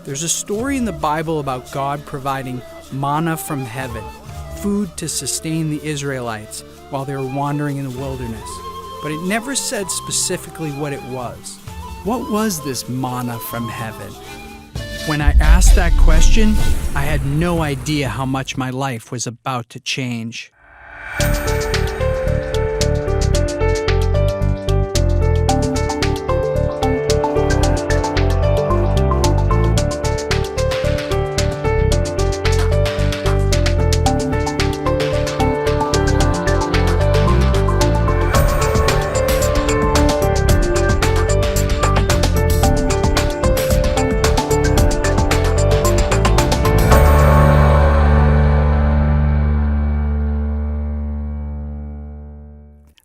There's a story in the Bible about God providing manna from heaven, food to sustain the Israelites while they were wandering in the wilderness. But it never said specifically what it was. What was this manna from heaven? When I asked that question, I had no idea how much my life was about to change.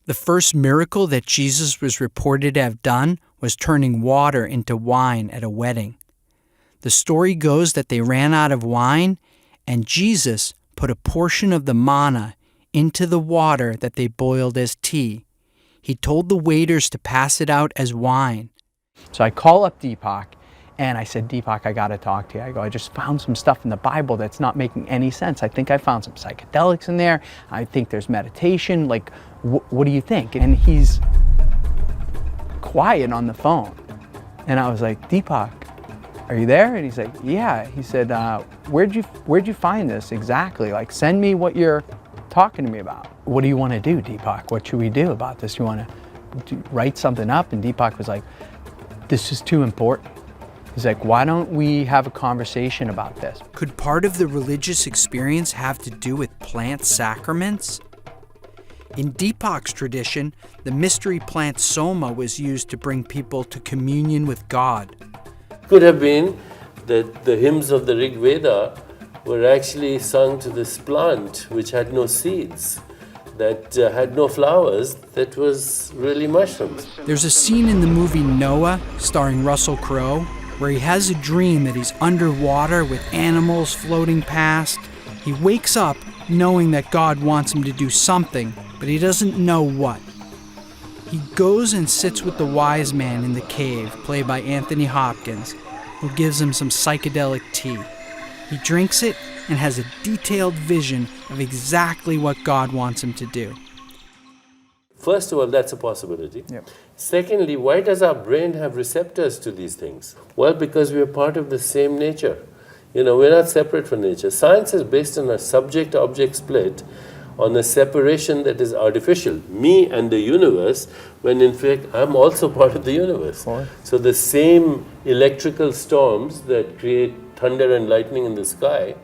The first miracle that Jesus was reported to have done was turning water into wine at a wedding. The story goes that they ran out of wine, and Jesus put a portion of the manna into the water that they boiled as tea. He told the waiters to pass it out as wine. So I call up Deepak, and I said, Deepak, I got to talk to you. I just found some stuff in the Bible that's not making any sense. I think I found some psychedelics in there. I think there's meditation. Like, what do you think? And he's quiet on the phone. And I was like, Deepak, are you there? And he's like, yeah. He said, where'd you find this exactly? Like, send me what you're talking to me about. What do you want to do, Deepak? What should we do about this? You want to write something up? And Deepak was like, this is too important. He's like, why don't we have a conversation about this? Could part of the religious experience have to do with plant sacraments? In Deepak's tradition, the mystery plant soma was used to bring people to communion with God. Could have been that the hymns of the Rig Veda were actually sung to this plant which had no seeds, that had no flowers, that was really mushrooms. There's a scene in the movie Noah, starring Russell Crowe, where he has a dream that he's underwater with animals floating past. He wakes up knowing that God wants him to do something, but he doesn't know what. He goes and sits with the wise man in the cave, played by Anthony Hopkins, who gives him some psychedelic tea. He drinks it and has a detailed vision of exactly what God wants him to do. First of all, that's a possibility. Yep. Secondly, why does our brain have receptors to these things? Well, because we are part of the same nature. We're not separate from nature. Science is based on a subject-object split, on a separation that is artificial, me and the universe, when in fact I'm also part of the universe. Sure. So the same electrical storms that create thunder and lightning in the sky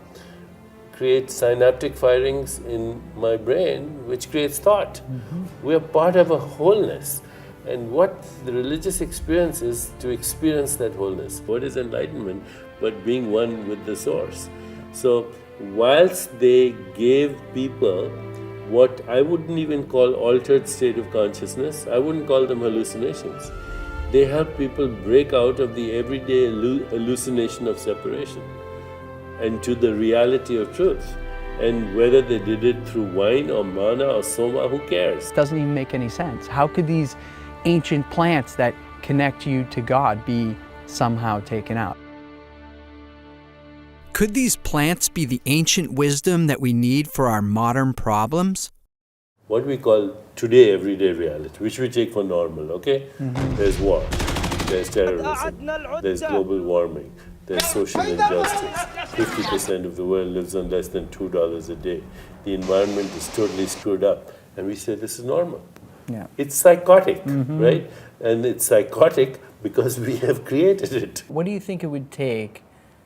create synaptic firings in my brain, which creates thought. Mm-hmm. We are part of a wholeness. And what the religious experience is to experience that wholeness. What is enlightenment but being one with the source? So whilst they gave people what I wouldn't even call altered state of consciousness, I wouldn't call them hallucinations. They help people break out of the everyday hallucination of separation and to the reality of truth. And whether they did it through wine or manna or soma, who cares? It doesn't even make any sense. How could these ancient plants that connect you to God be somehow taken out? Could these plants be the ancient wisdom that we need for our modern problems? What we call today everyday reality, which we take for normal, okay? Mm-hmm. There's war, there's terrorism, there's global warming, there's social injustice. 50% of the world lives on less than $2 a day. The environment is totally screwed up. And we say this is normal. Yeah. It's psychotic, right? And it's psychotic because we have created it. What do you think it would take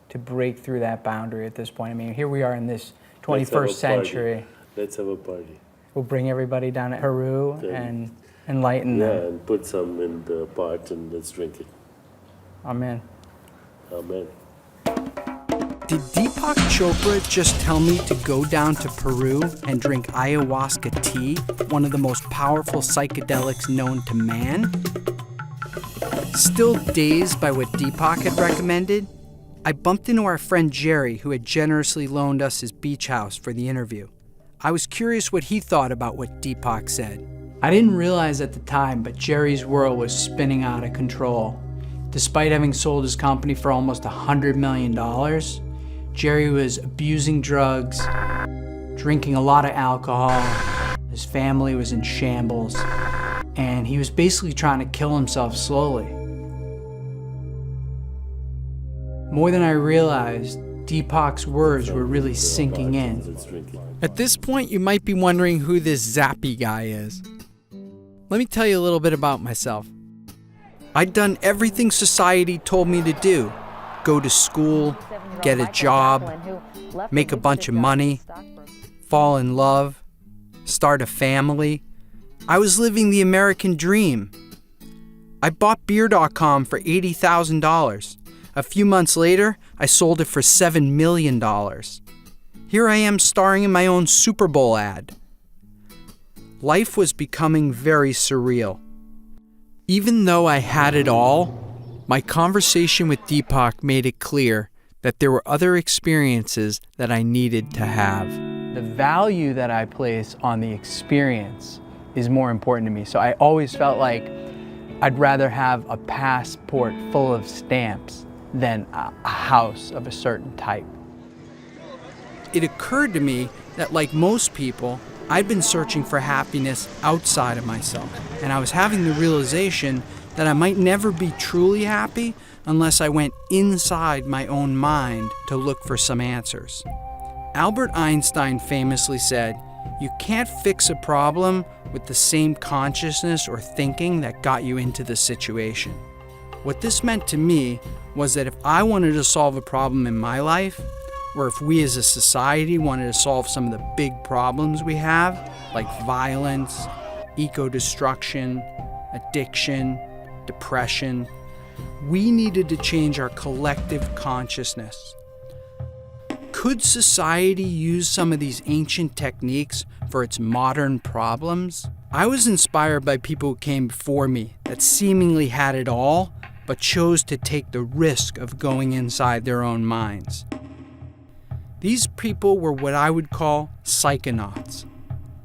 to break through that boundary at this point? I mean, here we are in this 21st century. Let's have a party. We'll bring everybody down to Peru and enlighten them. Yeah, and put some in the pot and let's drink it. Amen. Amen. Did Deepak Chopra just tell me to go down to Peru and drink ayahuasca tea, one of the most powerful psychedelics known to man? Still dazed by what Deepak had recommended, I bumped into our friend Jerry, who had generously loaned us his beach house for the interview. I was curious what he thought about what Deepak said. I didn't realize at the time, but Jerry's world was spinning out of control. Despite having sold his company for almost $100 million, Jerry was abusing drugs, drinking a lot of alcohol, his family was in shambles, and he was basically trying to kill himself slowly. More than I realized, Deepak's words were really sinking in. At this point, you might be wondering who this zappy guy is. Let me tell you a little bit about myself. I'd done everything society told me to do. Go to school, get a job, make a bunch of money, fall in love, start a family. I was living the American dream. I bought beer.com for $80,000. A few months later, I sold it for $7 million. Here I am starring in my own Super Bowl ad. Life was becoming very surreal. Even though I had it all, my conversation with Deepak made it clear that there were other experiences that I needed to have. The value that I place on the experience is more important to me. So I always felt like I'd rather have a passport full of stamps than a house of a certain type. It occurred to me that, like most people, I'd been searching for happiness outside of myself, and I was having the realization that I might never be truly happy unless I went inside my own mind to look for some answers. Albert Einstein famously said, "You can't fix a problem with the same consciousness or thinking that got you into the situation." What this meant to me was that if I wanted to solve a problem in my life, or if we as a society wanted to solve some of the big problems we have, like violence, eco-destruction, addiction, depression, we needed to change our collective consciousness. Could society use some of these ancient techniques for its modern problems? I was inspired by people who came before me that seemingly had it all, but chose to take the risk of going inside their own minds. These people were what I would call psychonauts,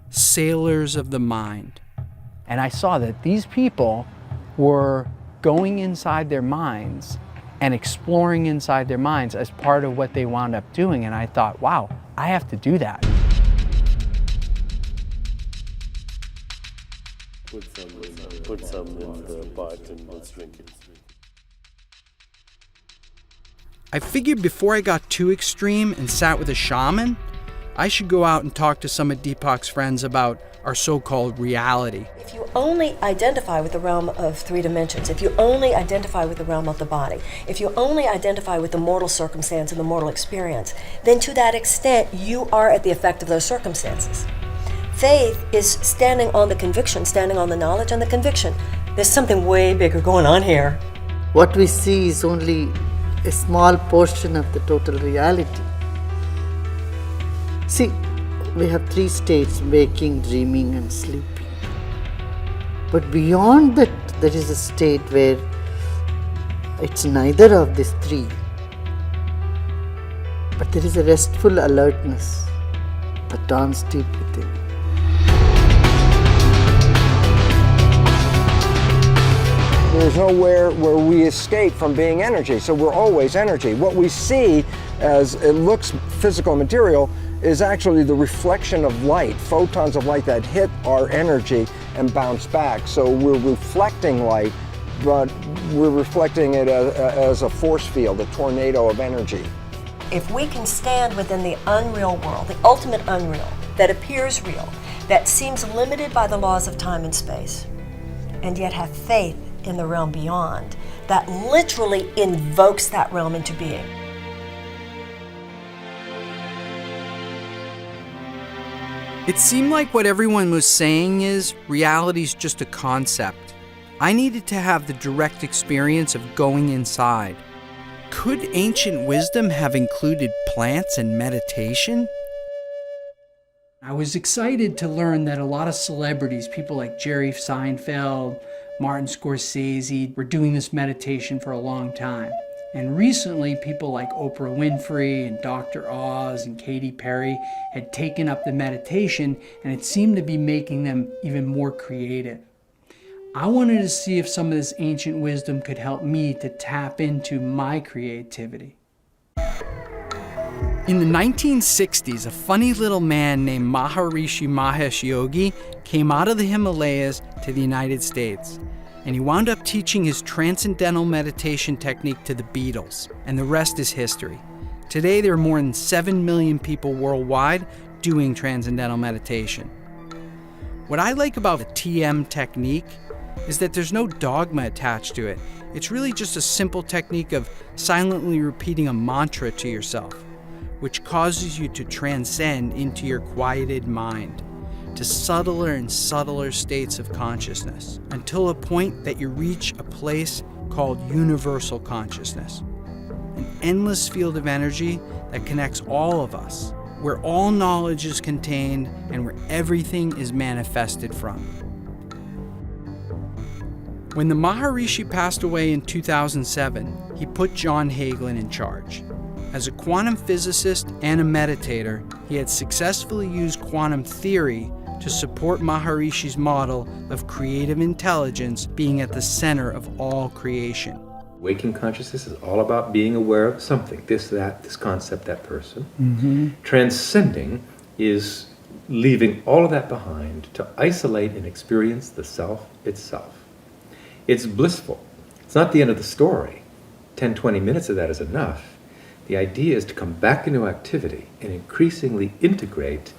sailors of the mind. And I saw that these people were going inside their minds and exploring inside their minds as part of what they wound up doing. And I thought, wow, I have to do that. Put some in the pot and let's drink it. I figured before I got too extreme and sat with a shaman, I should go out and talk to some of Deepak's friends about our so-called reality. If you only identify with the realm of 3 dimensions, if you only identify with the realm of the body, if you only identify with the mortal circumstance and the mortal experience, then to that extent you are at the effect of those circumstances. Faith is standing on the conviction, standing on the knowledge and the conviction. There's something way bigger going on here. What we see is only a small portion of the total reality. See, we have 3 states: waking, dreaming, and sleeping. But beyond that, there is a state where it's neither of these 3. But there is a restful alertness that dawns deep within. There's nowhere where we escape from being energy, so we're always energy. What we see as it looks physical and material is actually the reflection of light, photons of light that hit our energy and bounce back. So we're reflecting light, but we're reflecting it as a force field, a tornado of energy. If we can stand within the unreal world, the ultimate unreal, that appears real, that seems limited by the laws of time and space, and yet have faith in the realm beyond, that literally invokes that realm into being. It seemed like what everyone was saying is reality's just a concept. I needed to have the direct experience of going inside. Could ancient wisdom have included plants and meditation? I was excited to learn that a lot of celebrities, people like Jerry Seinfeld, Martin Scorsese, were doing this meditation for a long time. And recently, people like Oprah Winfrey and Dr. Oz and Katy Perry had taken up the meditation, and it seemed to be making them even more creative. I wanted to see if some of this ancient wisdom could help me to tap into my creativity. In the 1960s, a funny little man named Maharishi Mahesh Yogi came out of the Himalayas to the United States, and he wound up teaching his transcendental meditation technique to the Beatles, and the rest is history. Today, there are more than 7 million people worldwide doing transcendental meditation. What I like about the TM technique is that there's no dogma attached to it. It's really just a simple technique of silently repeating a mantra to yourself, which causes you to transcend into your quieted mind, to subtler and subtler states of consciousness, until a point that you reach a place called universal consciousness, an endless field of energy that connects all of us, where all knowledge is contained and where everything is manifested from. When the Maharishi passed away in 2007, he put John Hagelin in charge. As a quantum physicist and a meditator, he had successfully used quantum theory to support Maharishi's model of creative intelligence being at the center of all creation. Waking consciousness is all about being aware of something, this, that, this concept, that person. Transcending is leaving all of that behind to isolate and experience the self itself. It's blissful. It's not the end of the story. 10, 20 minutes of that is enough. The idea is to come back into activity and increasingly integrate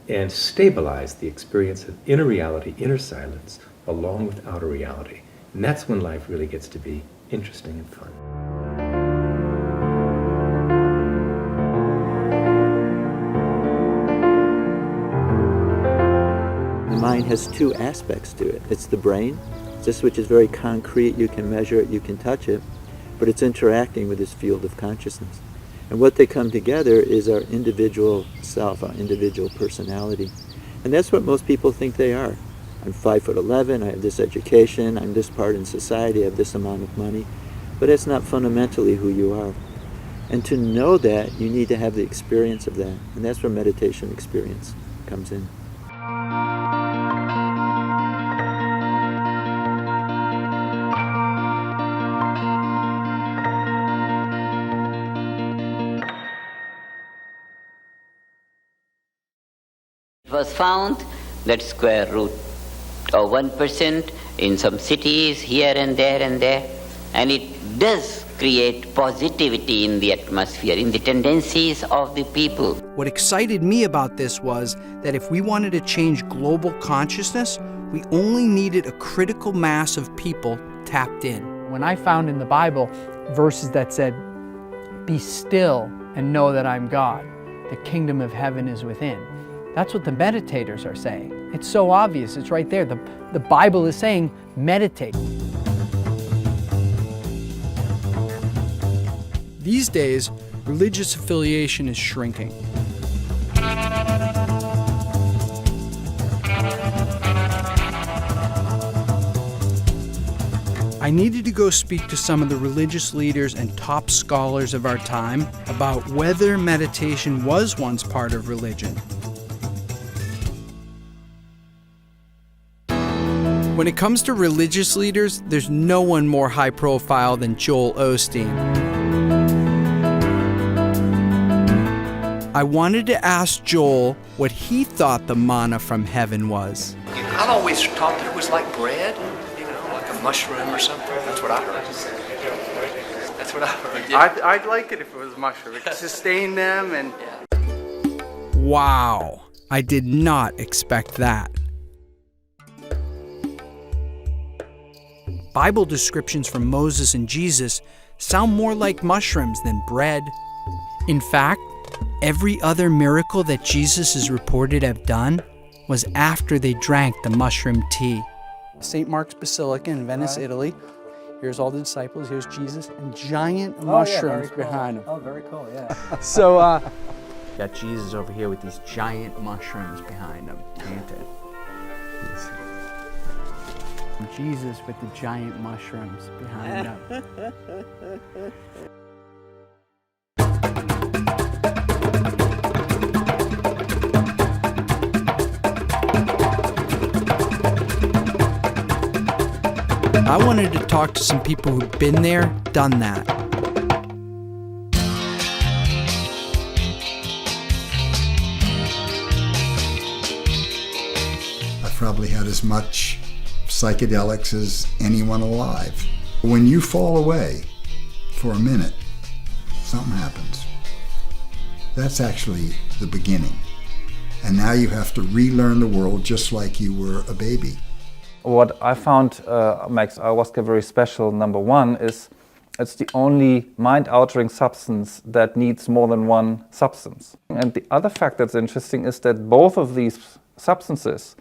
and stabilize the experience of inner reality, inner silence, along with outer reality. And that's when life really gets to be interesting and fun. The mind has two aspects to it. It's the brain, this which is very concrete, you can measure it, you can touch it, but it's interacting with this field of consciousness. And what they come together is our individual self, our individual personality. And that's what most people think they are. I'm 5'11", I have this education, I'm this part in society, I have this amount of money. But that's not fundamentally who you are. And to know that, you need to have the experience of that. And that's where meditation experience comes in. It was found that square root of 1% in some cities here and there, and it does create positivity in the atmosphere, in the tendencies of the people. What excited me about this was that if we wanted to change global consciousness, we only needed a critical mass of people tapped in. When I found in the Bible verses that said, "Be still and know that I'm God, the kingdom of heaven is within," that's what the meditators are saying. It's so obvious, it's right there. The Bible is saying, meditate. These days, religious affiliation is shrinking. I needed to go speak to some of the religious leaders and top scholars of our time about whether meditation was once part of religion. When it comes to religious leaders, there's no one more high profile than Joel Osteen. I wanted to ask Joel what he thought the manna from heaven was. I've always thought that it was like bread, like a mushroom or something. That's what I heard. That's what I heard. Yeah. I'd like it if it was mushroom. It could sustain them and... Wow, I did not expect that. Bible descriptions from Moses and Jesus sound more like mushrooms than bread. In fact, every other miracle that Jesus is reported to have done was after they drank the mushroom tea. St. Mark's Basilica in Venice, Italy. Here's all the disciples, here's Jesus, and giant mushrooms behind him. Oh, very cool, yeah. So, got Jesus over here with these giant mushrooms behind him, painted. Jesus with the giant mushrooms behind him. I wanted to talk to some people who've been there, done that. I've probably had as much psychedelics as anyone alive. When you fall away for a minute, something happens. That's actually the beginning. And now you have to relearn the world just like you were a baby. What I found makes ayahuasca very special, number one, is it's the only mind-altering substance that needs more than one substance. And the other fact that's interesting is that both of these substances,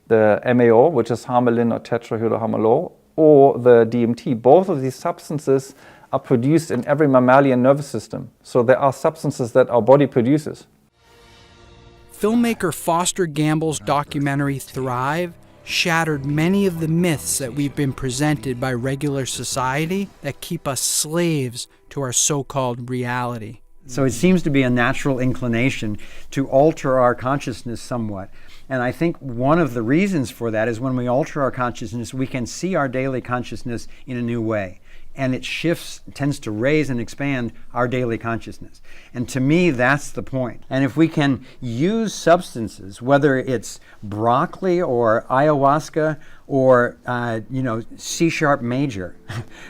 the MAO, which is harmaline or tetrahydroharmalol, or the DMT, both of these substances are produced in every mammalian nervous system. So there are substances that our body produces. Filmmaker Foster Gamble's documentary Thrive shattered many of the myths that we've been presented by regular society that keep us slaves to our so-called reality. So it seems to be a natural inclination to alter our consciousness somewhat. And I think one of the reasons for that is when we alter our consciousness, we can see our daily consciousness in a new way. And it shifts, tends to raise and expand our daily consciousness. And to me, that's the point. And if we can use substances, whether it's broccoli or ayahuasca or C-sharp major,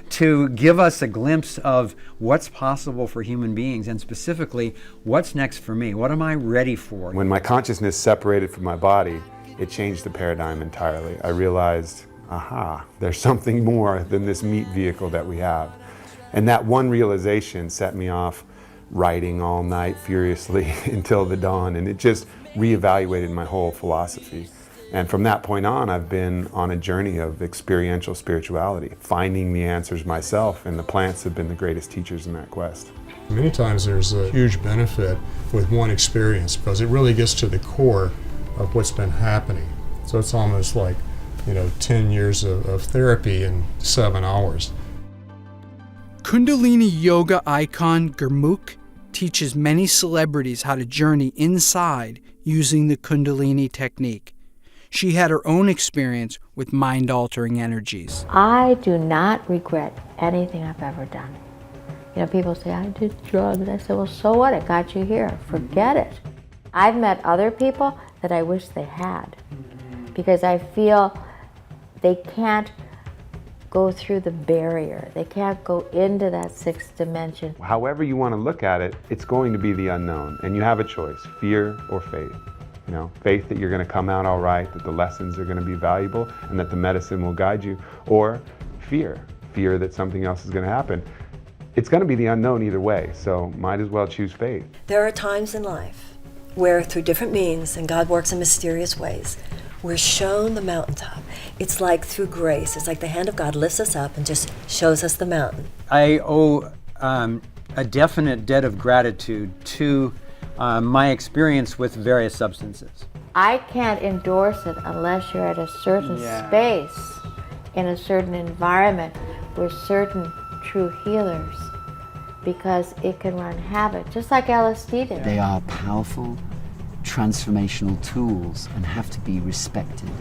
to give us a glimpse of what's possible for human beings, and specifically, what's next for me? What am I ready for? When my consciousness separated from my body, it changed the paradigm entirely. I realized, aha, there's something more than this meat vehicle that we have. And that one realization set me off writing all night furiously until the dawn, and it just reevaluated my whole philosophy. And from that point on, I've been on a journey of experiential spirituality, finding the answers myself, and the plants have been the greatest teachers in that quest. Many times there's a huge benefit with one experience because it really gets to the core of what's been happening. So it's almost like 10 years of therapy in 7 hours. Kundalini yoga icon Gurmukh teaches many celebrities how to journey inside using the Kundalini technique. She had her own experience with mind-altering energies. I do not regret anything I've ever done. People say, I did drugs. I said, well, so what? It got you here. Forget it. I've met other people that I wish they had, because I feel they can't go through the barrier. They can't go into that sixth dimension. However you want to look at it, it's going to be the unknown, and you have a choice, fear or faith. Faith that you're going to come out all right, that the lessons are going to be valuable, and that the medicine will guide you, or fear that something else is going to happen. It's going to be the unknown either way, so might as well choose faith. There are times in life where through different means, and God works in mysterious ways, we're shown the mountaintop. It's like through grace. It's like the hand of God lifts us up and just shows us the mountain. I owe a definite debt of gratitude to my experience with various substances. I can't endorse it unless you're at a certain space, in a certain environment, with certain true healers, because it can run havoc, just like LSD did. They are powerful, transformational tools and have to be respected.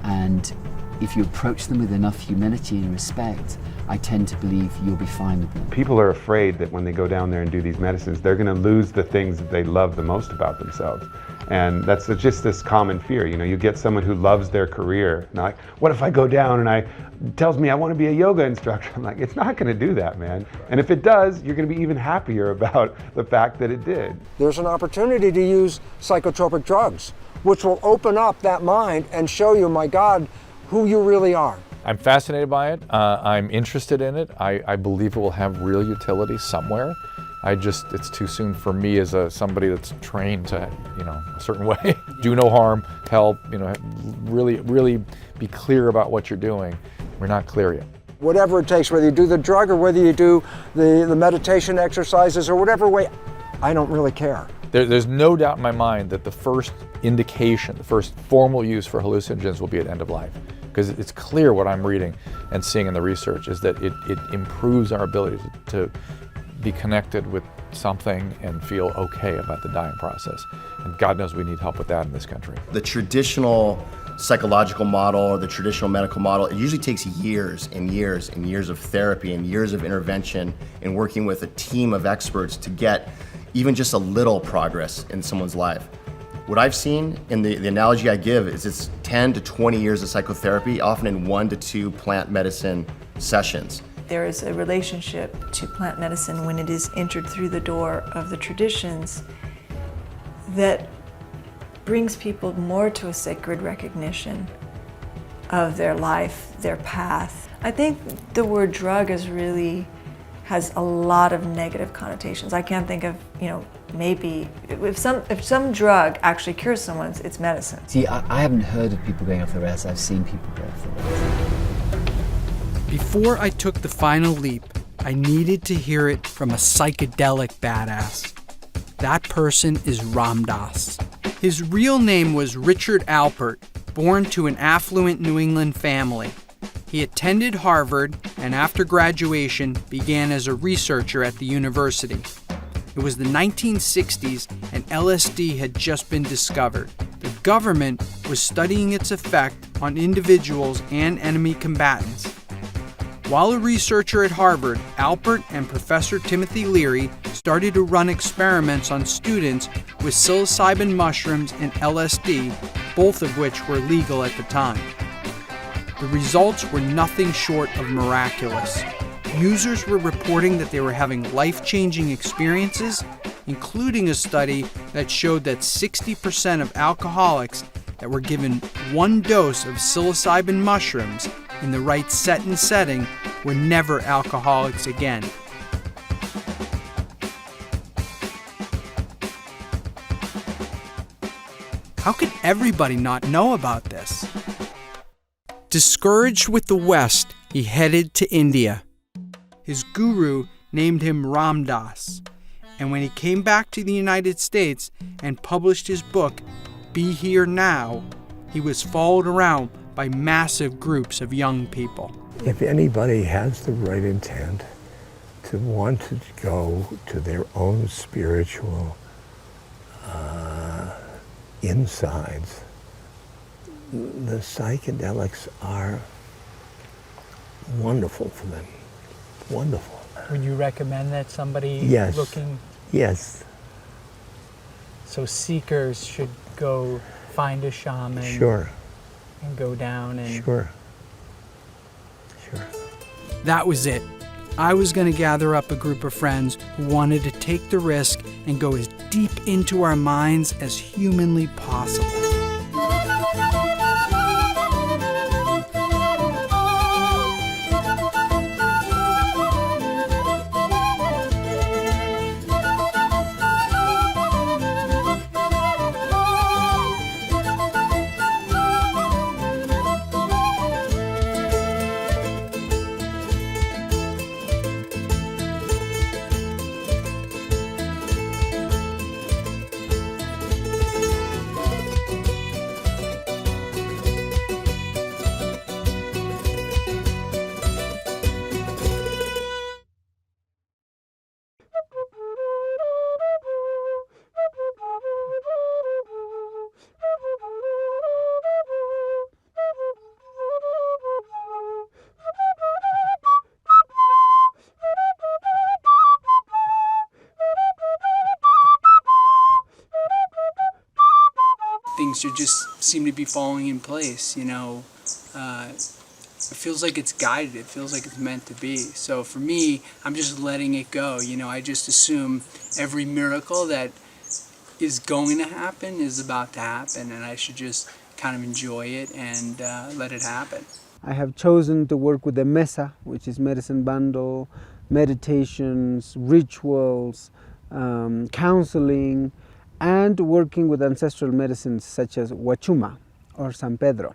And if you approach them with enough humility and respect, I tend to believe you'll be fine with them. People are afraid that when they go down there and do these medicines, they're going to lose the things that they love the most about themselves. And that's just this common fear. You get someone who loves their career, and they're like, what if I go down and tells me I want to be a yoga instructor? I'm like, it's not going to do that, man. And if it does, you're going to be even happier about the fact that it did. There's an opportunity to use psychotropic drugs, which will open up that mind and show you, my God, who you really are. I'm fascinated by it. I'm interested in it. I believe it will have real utility somewhere. It's too soon for me as somebody that's trained to, a certain way. Do no harm, help, really be clear about what you're doing. We're not clear yet. Whatever it takes, whether you do the drug or whether you do the meditation exercises or whatever way, I don't really care. There's no doubt in my mind that the first indication, the first formal use for hallucinogens will be at end of life. Because it's clear what I'm reading and seeing in the research is that it improves our ability to be connected with something and feel okay about the dying process. And God knows we need help with that in this country. The traditional psychological model or the traditional medical model, it usually takes years and years and years of therapy and years of intervention and working with a team of experts to get even just a little progress in someone's life. What I've seen, and the analogy I give, is it's 10 to 20 years of psychotherapy, often in 1 to 2 plant medicine sessions. There is a relationship to plant medicine when it is entered through the door of the traditions that brings people more to a sacred recognition of their life, their path. I think the word drug has a lot of negative connotations. I can't think of, maybe if some drug actually cures someone, it's medicine. See, I haven't heard of people going off the rails. I've seen people go off the rails. Before I took the final leap, I needed to hear it from a psychedelic badass. That person is Ram Dass. His real name was Richard Alpert, born to an affluent New England family. He attended Harvard and after graduation began as a researcher at the university. It was the 1960s and LSD had just been discovered. The government was studying its effect on individuals and enemy combatants. While a researcher at Harvard, Alpert and Professor Timothy Leary started to run experiments on students with psilocybin mushrooms and LSD, both of which were legal at the time. The results were nothing short of miraculous. Users were reporting that they were having life-changing experiences, including a study that showed that 60% of alcoholics that were given 1 dose of psilocybin mushrooms in the right set and setting were never alcoholics again. How could everybody not know about this? Discouraged with the West, he headed to India. His guru named him Ram Dass, and when he came back to the United States and published his book, Be Here Now, he was followed around by massive groups of young people. If anybody has the right intent to want to go to their own spiritual insides, the psychedelics are wonderful for them. Wonderful. Would you recommend that somebody Yes. looking? Yes. So seekers should go find a shaman. Sure. And go down and. Sure. That was it. I was going to gather up a group of friends who wanted to take the risk and go as deep into our minds as humanly possible. Things should just seem to be falling in place, It feels like it's guided. It feels like it's meant to be. So for me, I'm just letting it go. I just assume every miracle that is going to happen is about to happen, and I should just kind of enjoy it and let it happen. I have chosen to work with the Mesa, which is medicine bundle, meditations, rituals, counseling, and working with ancestral medicines such as Huachuma or San Pedro,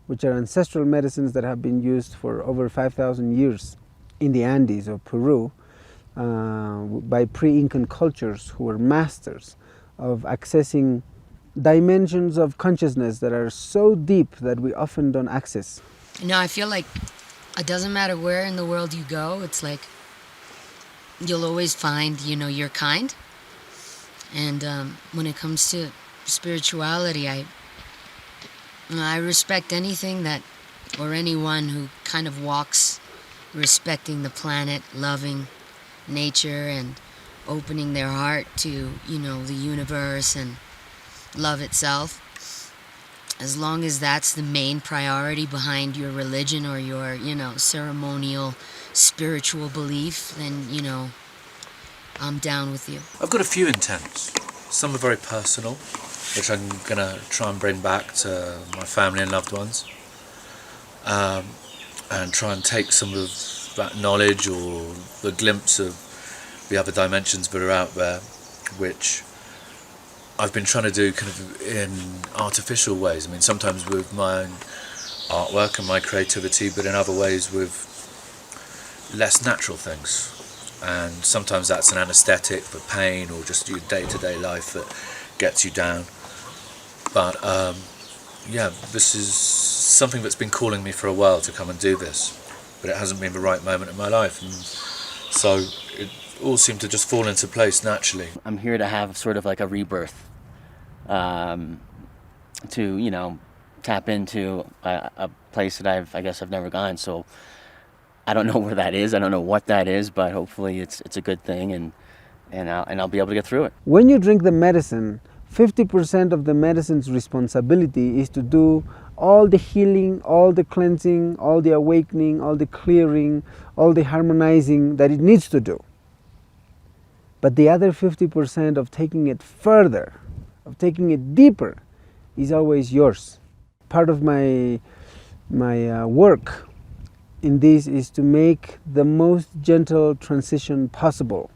which are ancestral medicines that have been used for over 5,000 years in the Andes of Peru by pre-Incan cultures who were masters of accessing dimensions of consciousness that are so deep that we often don't access. I feel like it doesn't matter where in the world you go, it's like you'll always find, your kind. And when it comes to spirituality, I respect anything that, or anyone who kind of walks respecting the planet, loving nature, and opening their heart to, the universe and love itself. As long as that's the main priority behind your religion or your, ceremonial spiritual belief, then, I'm down with you. I've got a few intents. Some are very personal, which I'm going to try and bring back to my family and loved ones. And try and take some of that knowledge or the glimpse of the other dimensions that are out there, which I've been trying to do kind of in artificial ways. I mean, sometimes with my own artwork and my creativity, but in other ways with less natural things. And sometimes that's an anesthetic for pain or just your day-to-day life that gets you down. But this is something that's been calling me for a while to come and do this, but it hasn't been the right moment in my life, and so it all seemed to just fall into place naturally. I'm here to have sort of like a rebirth, to tap into a place that I've never gone. So I don't know where that is. I don't know what that is, but hopefully it's a good thing, and I'll be able to get through it. When you drink the medicine, 50% of the medicine's responsibility is to do all the healing, all the cleansing, all the awakening, all the clearing, all the harmonizing that it needs to do. But the other 50% of taking it further, of taking it deeper, is always yours. Part of my work in this is to make the most gentle transition possible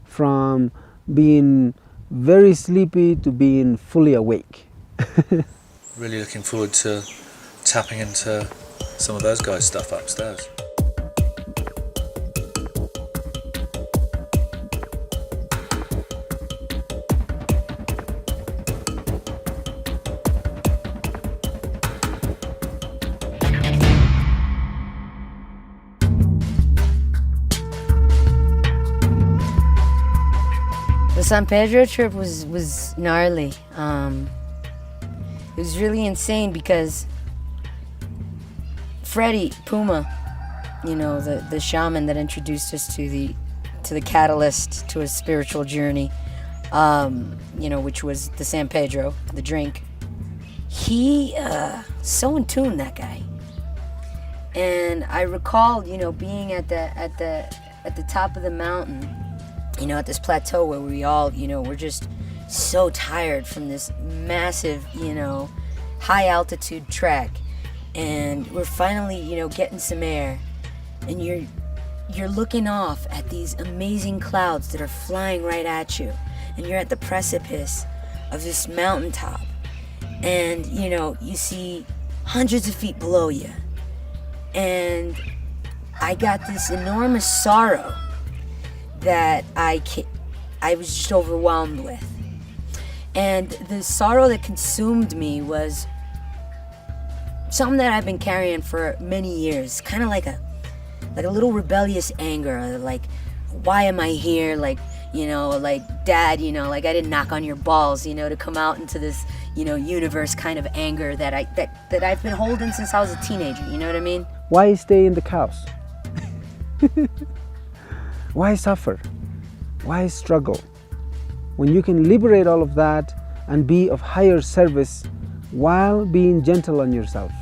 from being very sleepy to being fully awake. Really looking forward to tapping into some of those guys' stuff upstairs. The San Pedro trip was gnarly. It was really insane because Freddie Puma, the shaman that introduced us to the catalyst to a spiritual journey, which was the San Pedro, the drink. He so in tune, that guy. And I recall, being at the top of the mountain, at this plateau where we all, we're just so tired from this massive, high altitude trek, and we're finally, getting some air, and you're looking off at these amazing clouds that are flying right at you, and you're at the precipice of this mountaintop, and you see hundreds of feet below you, and I got this enormous sorrow that I was just overwhelmed with. And the sorrow that consumed me was something that I've been carrying for many years, kind of like a little rebellious anger, like, why am I here? Like, Dad, like I didn't knock on your balls, to come out into this, universe kind of anger that I've been holding since I was a teenager, you know what I mean? Why stay in the chaos? Why suffer? Why struggle? When you can liberate all of that and be of higher service while being gentle on yourself.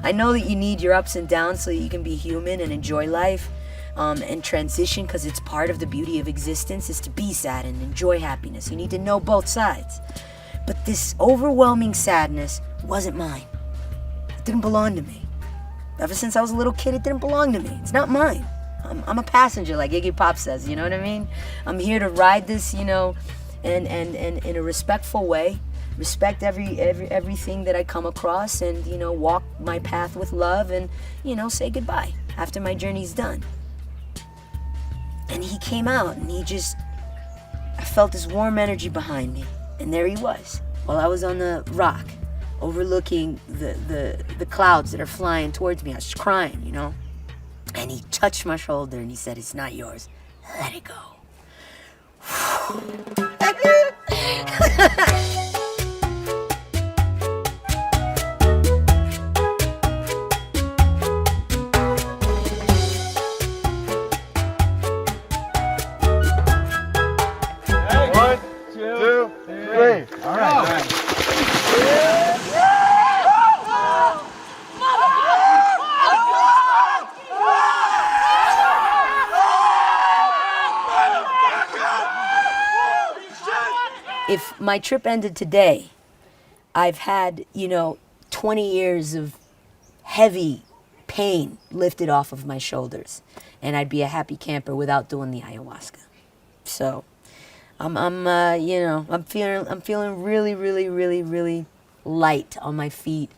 I know that you need your ups and downs so that you can be human and enjoy life and transition, because it's part of the beauty of existence is to be sad and enjoy happiness. You need to know both sides. But this overwhelming sadness wasn't mine. It didn't belong to me. Ever since I was a little kid, it didn't belong to me. It's not mine. I'm a passenger, like Iggy Pop says, you know what I mean? I'm here to ride this, and in a respectful way, respect everything that I come across, and, walk my path with love, and, say goodbye after my journey's done. And he came out, and I felt this warm energy behind me, and there he was, while I was on the rock, overlooking the clouds that are flying towards me. I was crying, And he touched my shoulder and he said, "It's not yours, let it go. One, two, three. All right. If my trip ended today, I've had, 20 years of heavy pain lifted off of my shoulders, and I'd be a happy camper without doing the ayahuasca. So, I'm feeling really, really, really, really light on my feet,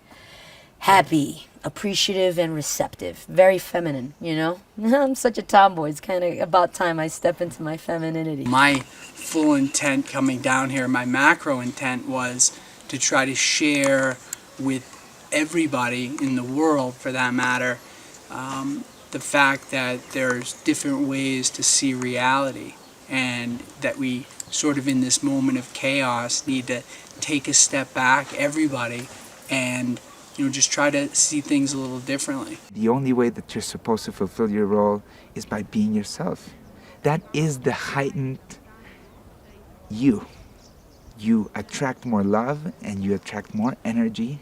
happy, appreciative, and receptive. Very feminine, I'm such a tomboy. It's kind of about time I step into my femininity. My full intent coming down here, my macro intent was to try to share with everybody in the world, for that matter, the fact that there's different ways to see reality, and that we sort of in this moment of chaos need to take a step back, everybody, and just try to see things a little differently. The only way that you're supposed to fulfill your role is by being yourself. That is the heightened you. You attract more love and you attract more energy.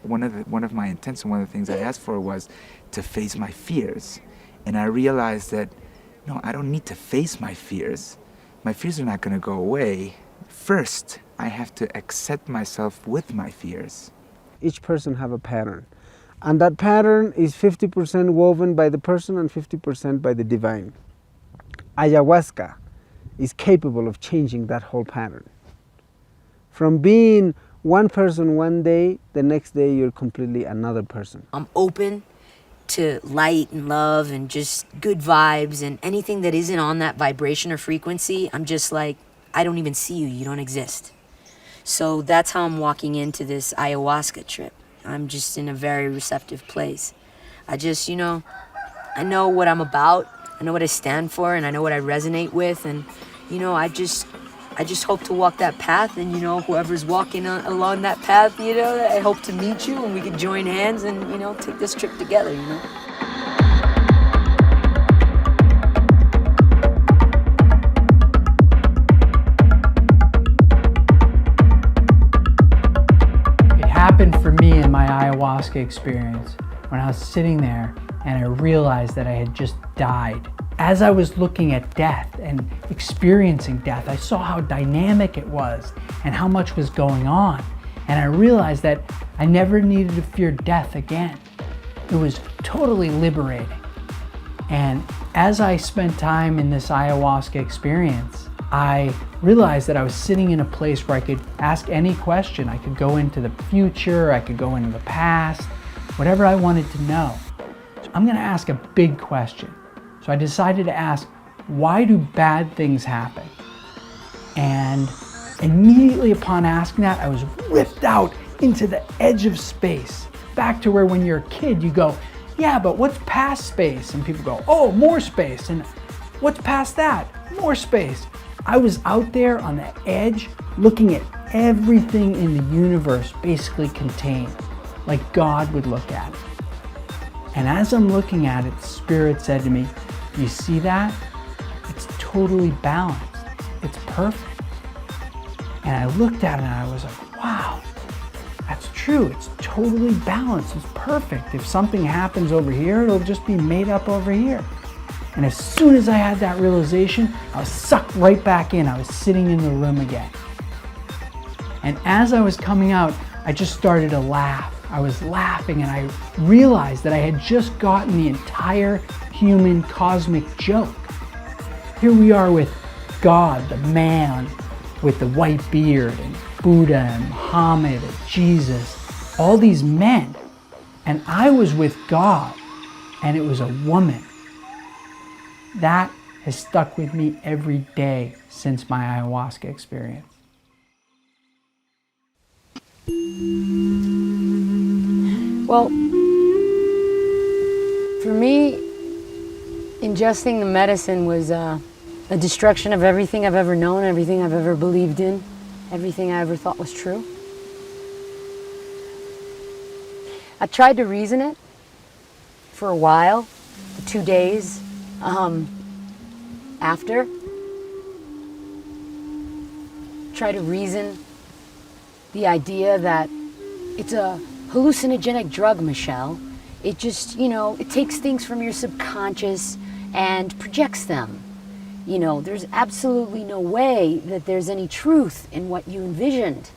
One of my intents and one of the things I asked for was to face my fears. And I realized that, no, I don't need to face my fears. My fears are not going to go away. First, I have to accept myself with my fears. Each person have a pattern, and that pattern is 50% woven by the person and 50% by the divine. Ayahuasca is capable of changing that whole pattern. From being one person one day, the next day you're completely another person. I'm open to light and love and just good vibes, and anything that isn't on that vibration or frequency, I'm just like, I don't even see you, you don't exist. So that's how I'm walking into this ayahuasca trip. I'm just in a very receptive place. I just, I know what I'm about, I know what I stand for, and I know what I resonate with, and, I just hope to walk that path, and, whoever's walking along that path, I hope to meet you, and we can join hands and, take this trip together, Happened for me in my ayahuasca experience when I was sitting there and I realized that I had just died. As I was looking at death and experiencing death, I saw how dynamic it was and how much was going on. And I realized that I never needed to fear death again. It was totally liberating. And as I spent time in this ayahuasca experience, I realized that I was sitting in a place where I could ask any question. I could go into the future, I could go into the past, whatever I wanted to know. So I'm gonna ask a big question. So I decided to ask, why do bad things happen? And immediately upon asking that, I was ripped out into the edge of space, back to where when you're a kid, you go, yeah, but what's past space? And people go, oh, more space. And what's past that? More space. I was out there on the edge looking at everything in the universe basically contained, like God would look at it. And as I'm looking at it, Spirit said to me, you see that? It's totally balanced. It's perfect. And I looked at it and I was like, wow, that's true. It's totally balanced. It's perfect. If something happens over here, it'll just be made up over here. And as soon as I had that realization, I was sucked right back in. I was sitting in the room again. And as I was coming out, I just started to laugh. I was laughing and I realized that I had just gotten the entire human cosmic joke. Here we are with God, the man with the white beard, and Buddha and Muhammad and Jesus, all these men. And I was with God, and it was a woman. That has stuck with me every day since my ayahuasca experience. Well, for me, ingesting the medicine was A destruction of everything I've ever known, everything I've ever believed in, everything I ever thought was true. I tried to reason it for a while, for 2 days after. Try to reason the idea that it's a hallucinogenic drug, Michelle. It just, it takes things from your subconscious and projects them. There's absolutely no way that there's any truth in what you envisioned.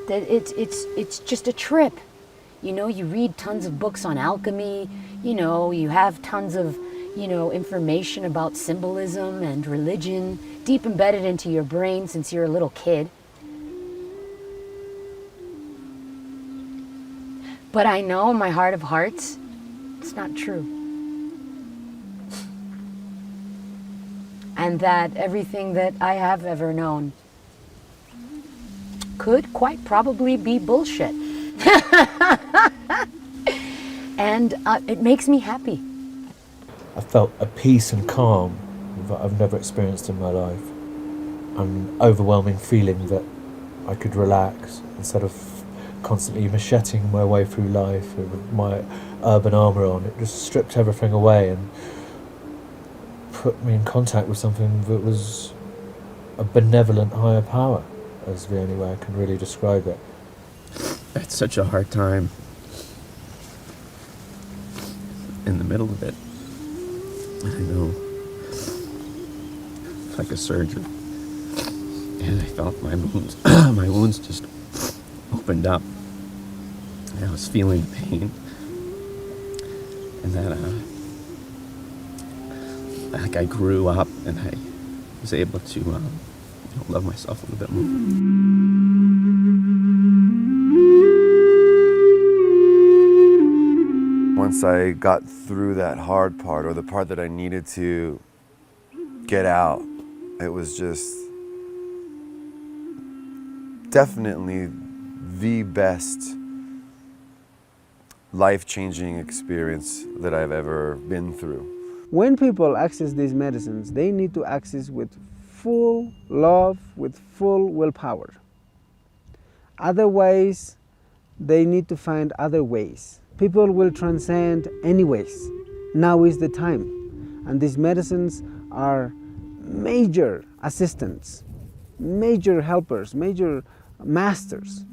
That it's just a trip. You read tons of books on alchemy, you have tons of, information about symbolism and religion deep embedded into your brain since you're a little kid. But I know in my heart of hearts, it's not true. And that everything that I have ever known could quite probably be bullshit. And it makes me happy. I felt a peace and calm that I've never experienced in my life. An overwhelming feeling that I could relax instead of constantly macheting my way through life with my urban armour on. It just stripped everything away and put me in contact with something that was a benevolent higher power, is the only way I can really describe it. It's such a hard time in the middle of it. I know. It's like a surgery. And I felt my wounds, my wounds just opened up. And I was feeling the pain. And then, like I grew up and I was able to love myself a little bit more. Once I got through that hard part, or the part that I needed to get out, it was just definitely the best life-changing experience that I've ever been through. When people access these medicines, they need to access with full love, with full willpower. Otherwise, they need to find other ways. People will transcend anyways. Now is the time. And these medicines are major assistants, major helpers, major masters,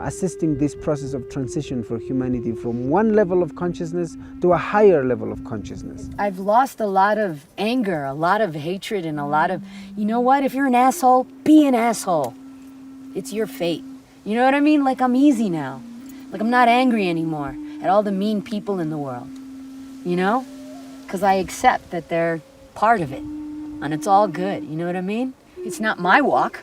assisting this process of transition for humanity from one level of consciousness to a higher level of consciousness. I've lost a lot of anger, a lot of hatred, and a lot of, you know what, if you're an asshole, be an asshole. It's your fate. You know what I mean? Like, I'm easy now. Like, I'm not angry anymore at all the mean people in the world, Because I accept that they're part of it, and it's all good, you know what I mean? It's not my walk,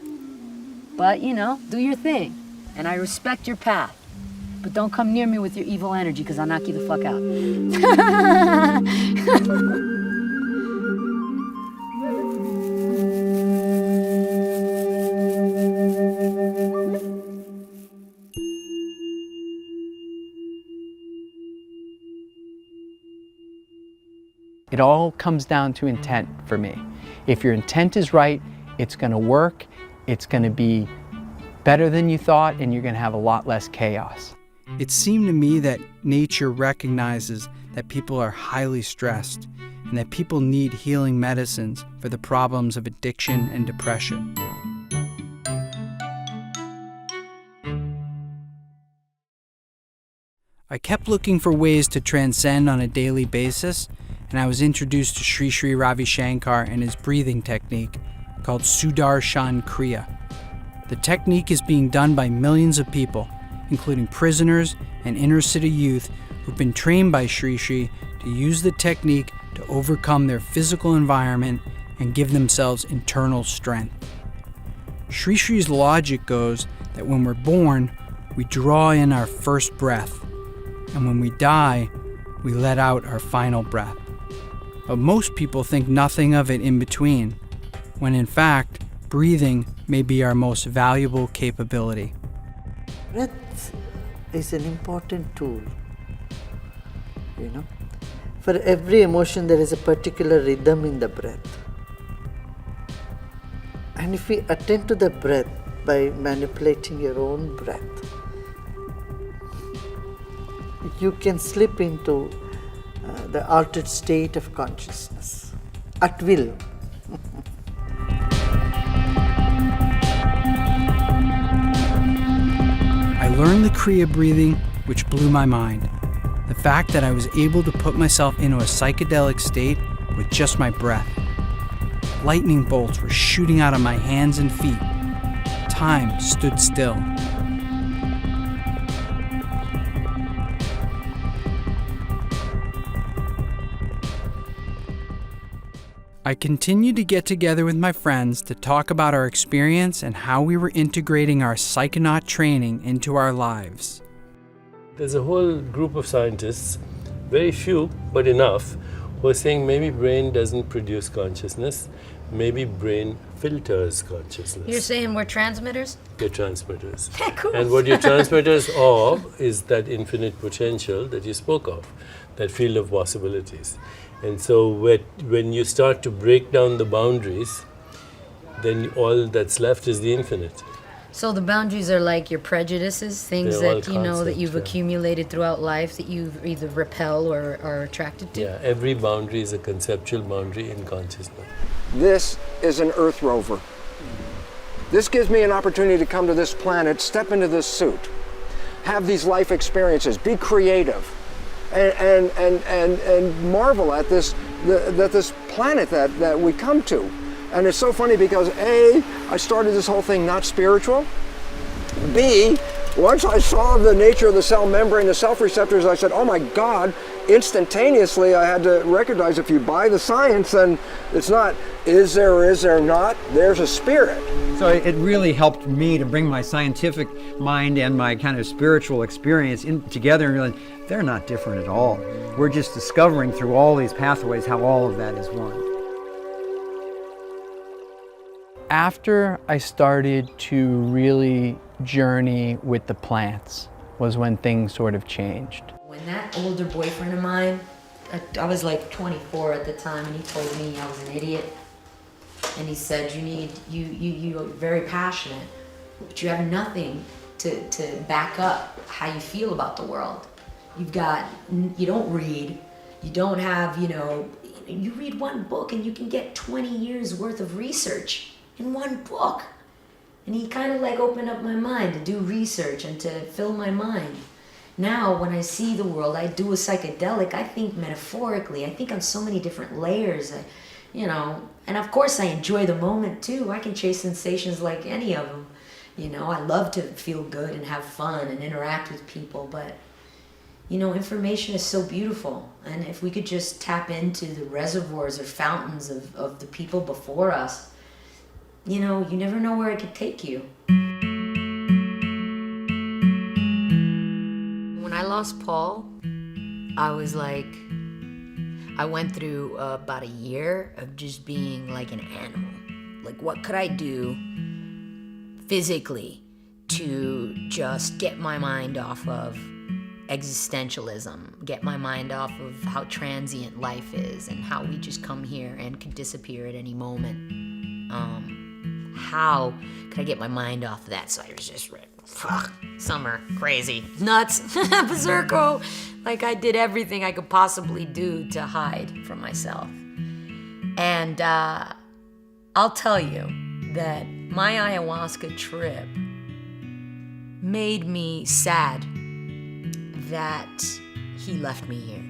but, do your thing, and I respect your path. But don't come near me with your evil energy, because I'll knock you the fuck out. It all comes down to intent for me. If your intent is right, it's going to work, it's going to be better than you thought, and you're going to have a lot less chaos. It seemed to me that nature recognizes that people are highly stressed and that people need healing medicines for the problems of addiction and depression. I kept looking for ways to transcend on a daily basis, and I was introduced to Sri Sri Ravi Shankar and his breathing technique called Sudarshan Kriya. The technique is being done by millions of people, including prisoners and inner city youth who've been trained by Sri Sri to use the technique to overcome their physical environment and give themselves internal strength. Sri Sri's logic goes that when we're born, we draw in our first breath, and when we die, we let out our final breath. But most people think nothing of it in between, when in fact, breathing may be our most valuable capability. Breath is an important tool, For every emotion, there is a particular rhythm in the breath. And if we attend to the breath by manipulating your own breath, you can slip into the altered state of consciousness at will. I learned the Kriya breathing, which blew my mind. The fact that I was able to put myself into a psychedelic state with just my breath. Lightning bolts were shooting out of my hands and feet. Time stood still. I continued to get together with my friends to talk about our experience and how we were integrating our psychonaut training into our lives. There's a whole group of scientists, very few, but enough, who are saying maybe brain doesn't produce consciousness, maybe brain filters consciousness. You're saying we're transmitters? You're transmitters. Cool. And what you're transmitters of is that infinite potential that you spoke of, that field of possibilities. And so when you start to break down the boundaries, then all that's left is the infinite. So the boundaries are like your prejudices, things They're that all you know that concept, you've yeah. accumulated throughout life that you've either repel or are attracted to? Yeah, every boundary is a conceptual boundary in consciousness. This is an Earth rover. This gives me an opportunity to come to this planet, step into this suit, have these life experiences, be creative, and marvel at this planet that we come to. And it's so funny because A, I started this whole thing not spiritual. B, once I saw the nature of the cell membrane, the self-receptors, I said, oh my God, instantaneously I had to recognize if you buy the science, then it's not is there or is there not, there's a spirit. So it really helped me to bring my scientific mind and my kind of spiritual experience together and realize they're not different at all. We're just discovering through all these pathways how all of that is one. After I started to really journey with the plants was when things sort of changed. When that older boyfriend of mine, I was like 24 at the time, and he told me I was an idiot. And he said, you're very passionate, but you have nothing to back up how you feel about the world. You don't read, you don't have, you read one book and you can get 20 years worth of research in one book. And he kind of like opened up my mind to do research and to fill my mind. Now, when I see the world, I do a psychedelic, I think metaphorically, I think on so many different layers, and of course I enjoy the moment too. I can chase sensations like any of them. I love to feel good and have fun and interact with people, but information is so beautiful. And if we could just tap into the reservoirs or fountains of the people before us, you never know where it could take you. When I lost Paul, I was like, I went through about a year of just being like an animal. Like, what could I do physically to just get my mind off of existentialism, get my mind off of how transient life is and how we just come here and can disappear at any moment. How could I get my mind off of that? So I was just summer, crazy, nuts, berserko. Like I did everything I could possibly do to hide from myself. And I'll tell you that my ayahuasca trip made me sad that he left me here.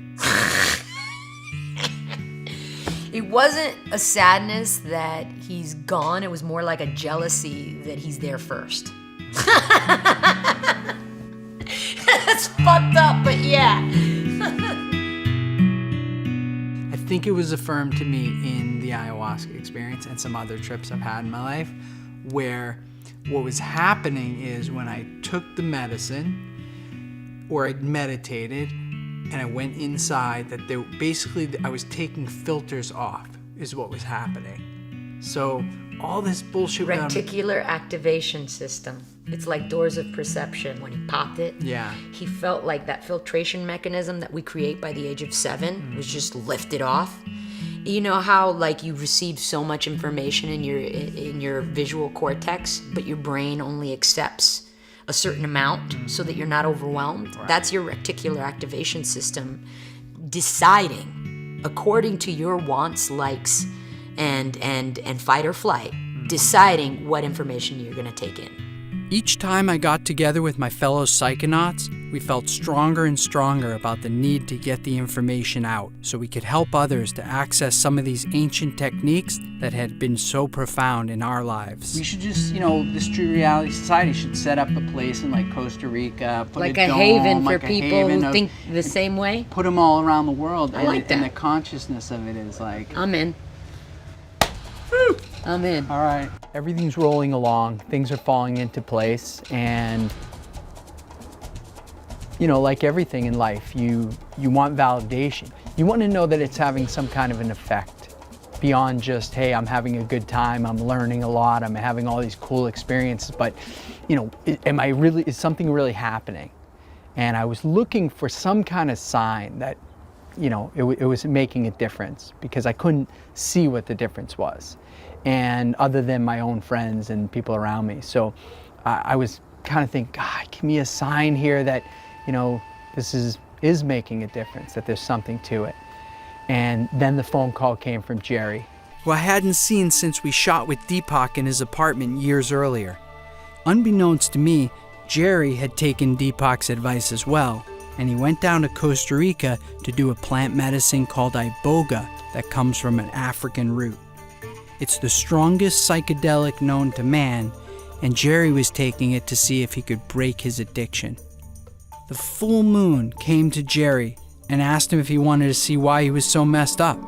It wasn't a sadness that he's gone. It was more like a jealousy that he's there first. That's fucked up, but yeah. I think it was affirmed to me in the ayahuasca experience and some other trips I've had in my life where what was happening is when I took the medicine or I meditated and I went inside, that basically I was taking filters off is what was happening. So all this bullshit. Reticular activation system. It's like doors of perception. When he popped it, Yeah. he felt like that filtration mechanism that we create by the age of 7 was just lifted off. You know how like you receive so much information in your visual cortex, but your brain only accepts a certain amount so that you're not overwhelmed? Right. That's your reticular activation system deciding according to your wants, likes, and fight or flight, deciding what information you're going to take in. Each time I got together with my fellow psychonauts, we felt stronger and stronger about the need to get the information out so we could help others to access some of these ancient techniques that had been so profound in our lives. We should just, this True Reality Society should set up a place in like Costa Rica, put Like a a dome, haven for like a people haven who of- think the same way. Put them all around the world. I like that. And the consciousness of it is like... I'm in. I'm in. All right. Everything's rolling along. Things are falling into place. And, like everything in life, you want validation. You want to know that it's having some kind of an effect beyond just, hey, I'm having a good time, I'm learning a lot, I'm having all these cool experiences, but, is something really happening? And I was looking for some kind of sign that, it was making a difference, because I couldn't see what the difference was, and other than my own friends and people around me. So I was kind of thinking, God, give me a sign here that, this is making a difference, that there's something to it. And then the phone call came from Jerry, who I hadn't seen since we shot with Deepak in his apartment years earlier. Unbeknownst to me, Jerry had taken Deepak's advice as well, and he went down to Costa Rica to do a plant medicine called iboga that comes from an African root. It's the strongest psychedelic known to man, and Jerry was taking it to see if he could break his addiction. The full moon came to Jerry and asked him if he wanted to see why he was so messed up.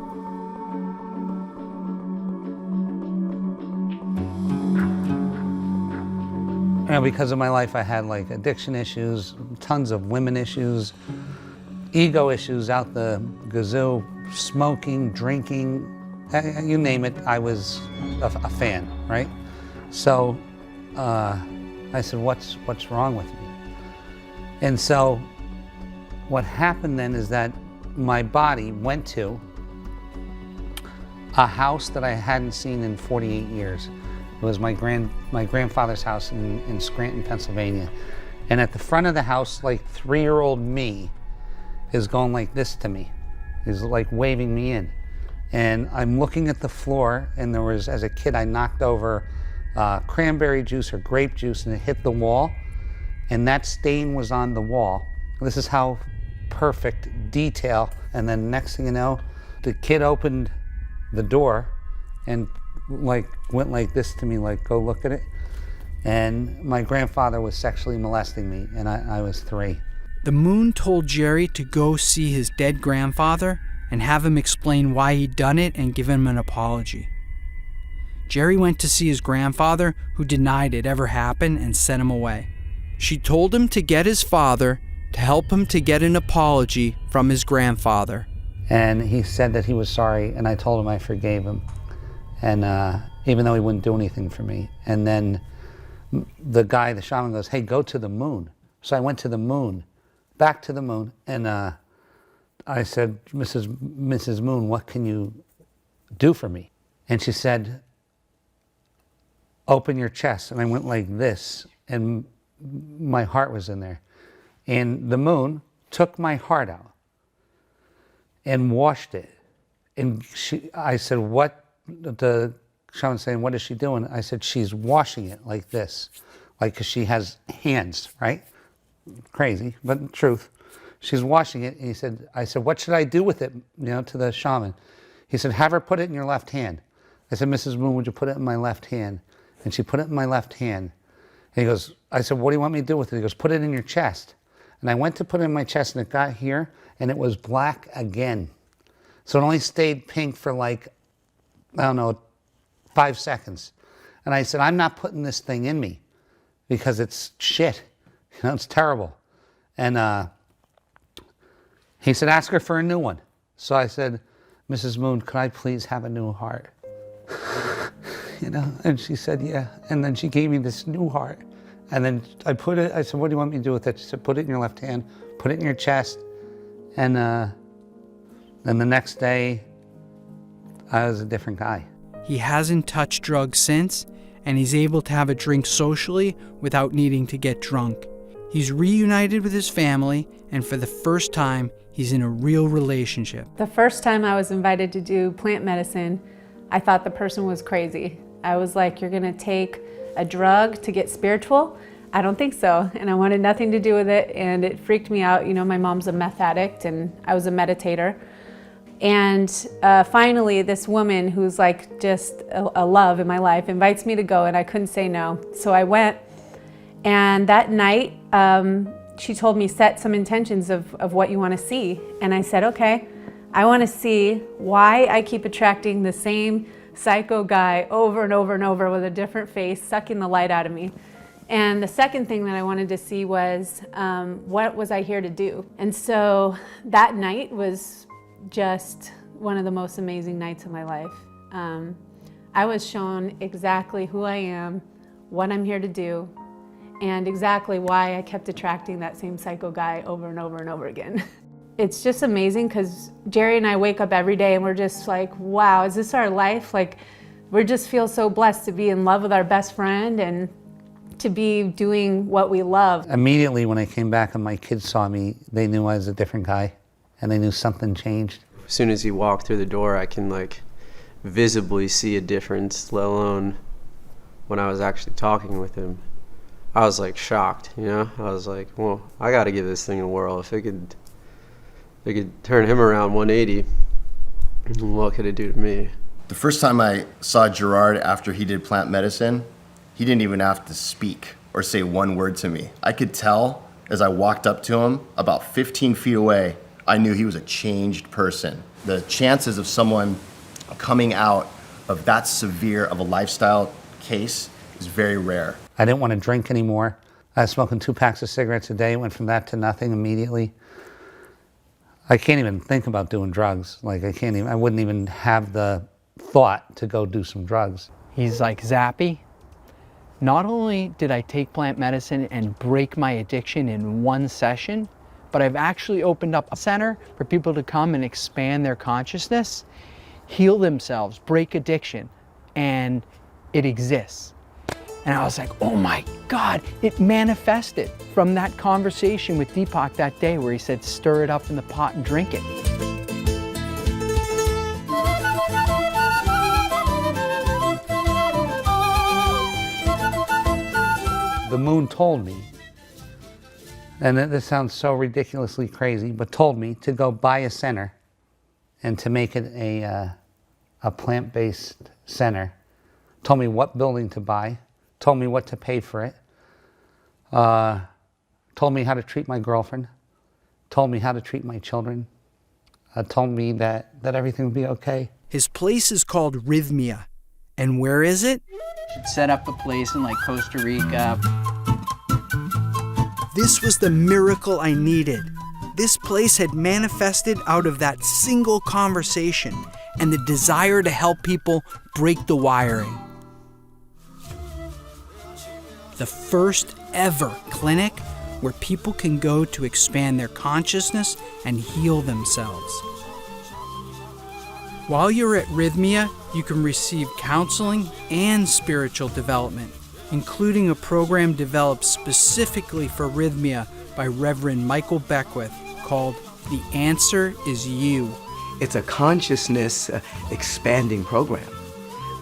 Because of my life, I had like addiction issues, tons of women issues, ego issues out the gazoo, smoking, drinking, you name it, I was a fan, right? So I said, what's wrong with me? And so what happened then is that my body went to a house that I hadn't seen in 48 years. It was my grandfather's house in Scranton, Pennsylvania. And at the front of the house, like 3-year-old me is going like this to me. He's like waving me in. And I'm looking at the floor, and there was, as a kid, I knocked over cranberry juice or grape juice, and it hit the wall, and that stain was on the wall. This is how perfect detail. And then next thing you know, the kid opened the door and like went like this to me, like, go look at it. And my grandfather was sexually molesting me, and I was 3. The moon told Jerry to go see his dead grandfather and have him explain why he'd done it and give him an apology. Jerry went to see his grandfather, who denied it ever happened and sent him away. She told him to get his father to help him to get an apology from his grandfather. And he said that he was sorry, and I told him I forgave him. And even though he wouldn't do anything for me. And then the guy, the shaman, goes, hey, go to the moon. So I went to the moon, back to the moon, and I said, Mrs. Moon, what can you do for me? And she said, open your chest. And I went like this, and my heart was in there. And the moon took my heart out and washed it. And I said, what? The shaman's saying, what is she doing? I said, she's washing it like this, like, because she has hands, right? Crazy, but truth. She's washing it. And I said, what should I do with it? To the shaman. He said, have her put it in your left hand. I said, Mrs. Moon, would you put it in my left hand? And she put it in my left hand. And he goes, I said, what do you want me to do with it? He goes, put it in your chest. And I went to put it in my chest, and it got here, and it was black again. So it only stayed pink for like, 5 seconds. And I said, I'm not putting this thing in me because it's shit. It's terrible. And he said, ask her for a new one. So I said, Mrs. Moon, could I please have a new heart? you know? And she said, yeah. And then she gave me this new heart. And then I put it, I said, what do you want me to do with it? She said, put it in your left hand, put it in your chest. And then the next day, I was a different guy. He hasn't touched drugs since, and he's able to have a drink socially without needing to get drunk. He's reunited with his family, and for the first time, he's in a real relationship. The first time I was invited to do plant medicine, I thought the person was crazy. I was like, you're gonna take a drug to get spiritual? I don't think so. And I wanted nothing to do with it, and it freaked me out. You know, my mom's a meth addict, and I was a meditator. And finally, this woman who's like just a love in my life invites me to go, and I couldn't say no. So I went, and that night, she told me, set some intentions of what you want to see. And I said, okay, I want to see why I keep attracting the same psycho guy over and over and over with a different face, sucking the light out of me. And the second thing that I wanted to see was, what was I here to do? And so that night was just one of the most amazing nights of my life. I was shown exactly who I am, what I'm here to do, and exactly why I kept attracting that same psycho guy over and over and over again. It's just amazing because Jerry and I wake up every day and we're just like, wow, is this our life? Like, we just feel so blessed to be in love with our best friend and to be doing what we love. Immediately when I came back and my kids saw me, they knew I was a different guy and they knew something changed. As soon as he walked through the door, I can like visibly see a difference, let alone when I was actually talking with him. I was like shocked, you know? I was like, well, I gotta give this thing a whirl. If it could turn him around 180, what could it do to me? The first time I saw Gerard after he did plant medicine, he didn't even have to speak or say one word to me. I could tell as I walked up to him, about 15 feet away, I knew he was a changed person. The chances of someone coming out of that severe of a lifestyle case is very rare. I didn't want to drink anymore. I was smoking 2 packs of cigarettes a day, went from that to nothing immediately. I can't even think about doing drugs. Like I wouldn't even have the thought to go do some drugs. He's like Zappy. Not only did I take plant medicine and break my addiction in one session, but I've actually opened up a center for people to come and expand their consciousness, heal themselves, break addiction, and it exists. And I was like, oh my God, it manifested from that conversation with Deepak that day where he said, stir it up in the pot and drink it. The moon told me, and this sounds so ridiculously crazy, but told me to go buy a center and to make it a plant-based center. Told me what building to buy, told me what to pay for it, told me how to treat my girlfriend, told me how to treat my children, told me that everything would be okay. His place is called Rhythmia. And where is it? Should set up a place in like Costa Rica. This was the miracle I needed. This place had manifested out of that single conversation and the desire to help people break the wiring. The first ever clinic where people can go to expand their consciousness and heal themselves. While you're at Rhythmia, you can receive counseling and spiritual development, including a program developed specifically for Rhythmia by Reverend Michael Beckwith called The Answer is You. It's a consciousness expanding program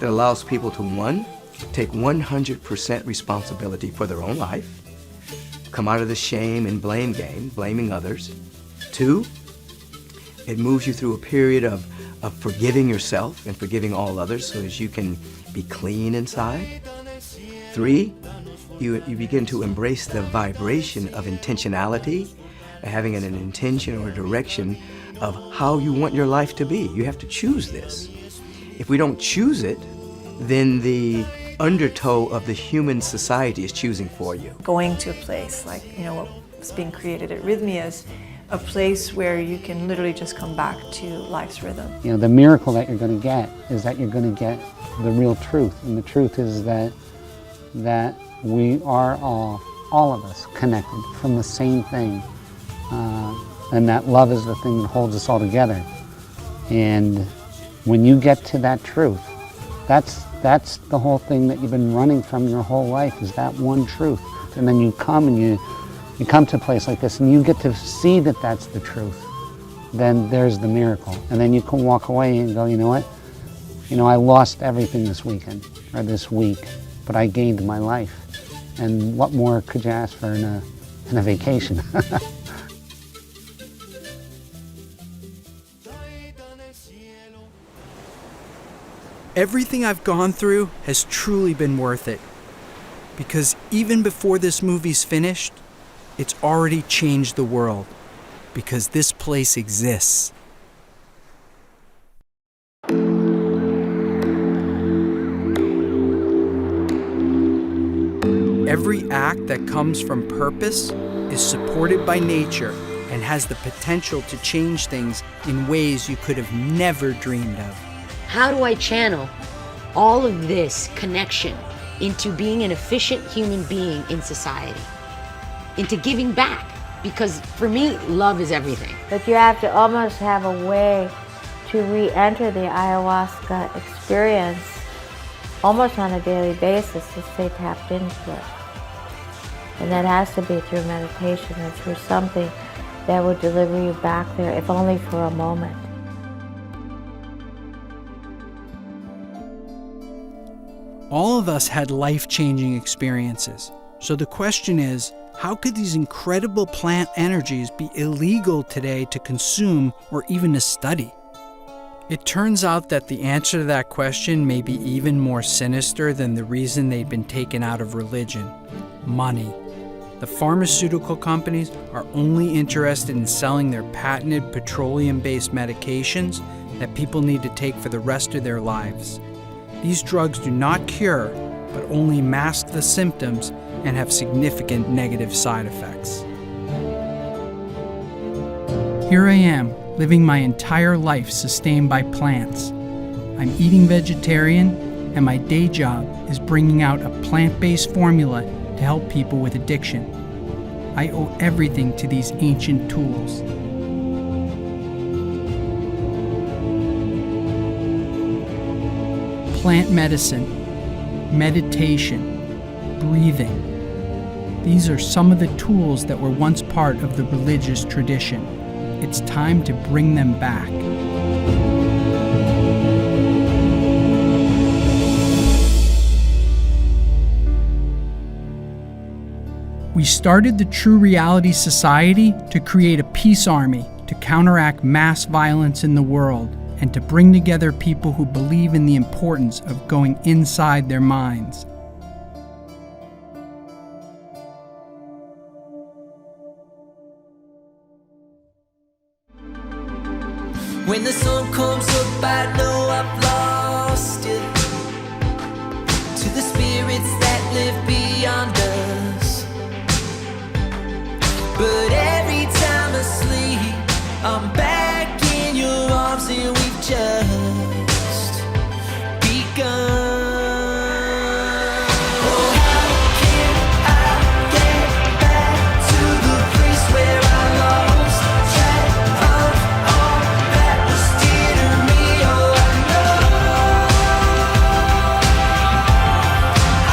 that allows people to, 1, take 100% responsibility for their own life, come out of the shame and blame game, blaming others. 2, it moves you through a period of forgiving yourself and forgiving all others so as you can be clean inside. 3, you begin to embrace the vibration of intentionality, having an intention or a direction of how you want your life to be. You have to choose this. If we don't choose it, then the undertow of the human society is choosing for you. Going to a place like, what's being created at Rhythmia's a place where you can literally just come back to life's rhythm. You know, the miracle that you're going to get is that you're going to get the real truth. And the truth is that we are all of us, connected from the same thing. And that love is the thing that holds us all together. And when you get to that truth, that's the whole thing that you've been running from your whole life, is that one truth. And then you come and you come to a place like this and you get to see that that's the truth. Then there's the miracle. And then you can walk away and go, you know what? You know, I lost everything this weekend or this week, but I gained my life. And what more could you ask for in a vacation? Everything I've gone through has truly been worth it. Because even before this movie's finished, it's already changed the world. Because this place exists. Every act that comes from purpose is supported by nature and has the potential to change things in ways you could have never dreamed of. How do I channel all of this connection into being an efficient human being in society, into giving back? Because for me, love is everything. But you have to almost have a way to re-enter the ayahuasca experience almost on a daily basis to stay tapped into it. And that has to be through meditation and through something that will deliver you back there, if only for a moment. All of us had life-changing experiences. So the question is, how could these incredible plant energies be illegal today to consume or even to study? It turns out that the answer to that question may be even more sinister than the reason they'd been taken out of religion: money. The pharmaceutical companies are only interested in selling their patented petroleum-based medications that people need to take for the rest of their lives. These drugs do not cure, but only mask the symptoms and have significant negative side effects. Here I am, living my entire life sustained by plants. I'm eating vegetarian, and my day job is bringing out a plant-based formula to help people with addiction. I owe everything to these ancient tools. Plant medicine, meditation, breathing. These are some of the tools that were once part of the religious tradition. It's time to bring them back. We started the True Reality Society to create a peace army to counteract mass violence in the world and to bring together people who believe in the importance of going inside their minds. When the sun comes up, I know I've lost it. To the spirits that live beyond us. But every time I sleep, I'm back in your arms and we've just begun. Oh, how can I get back to the place where I lost track of all that was dear to me? Oh, I know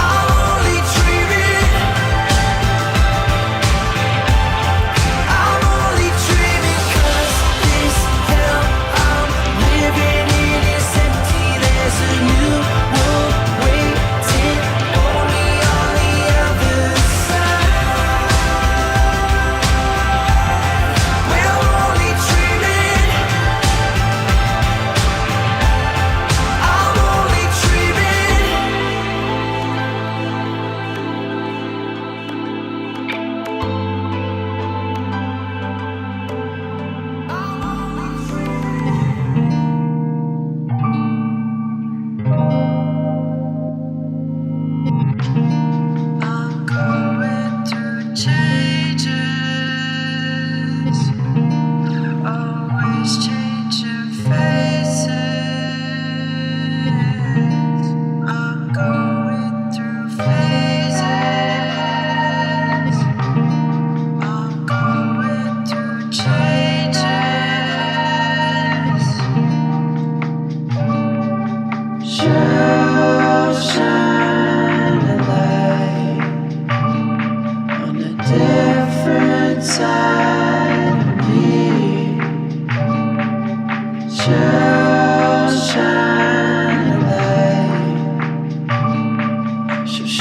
I'll only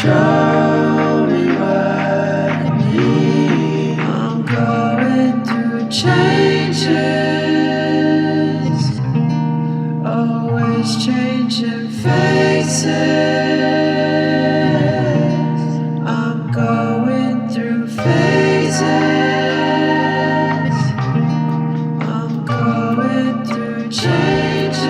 show me what I need. I'm going through changes, always changing faces. I'm going through phases. I'm going through changes.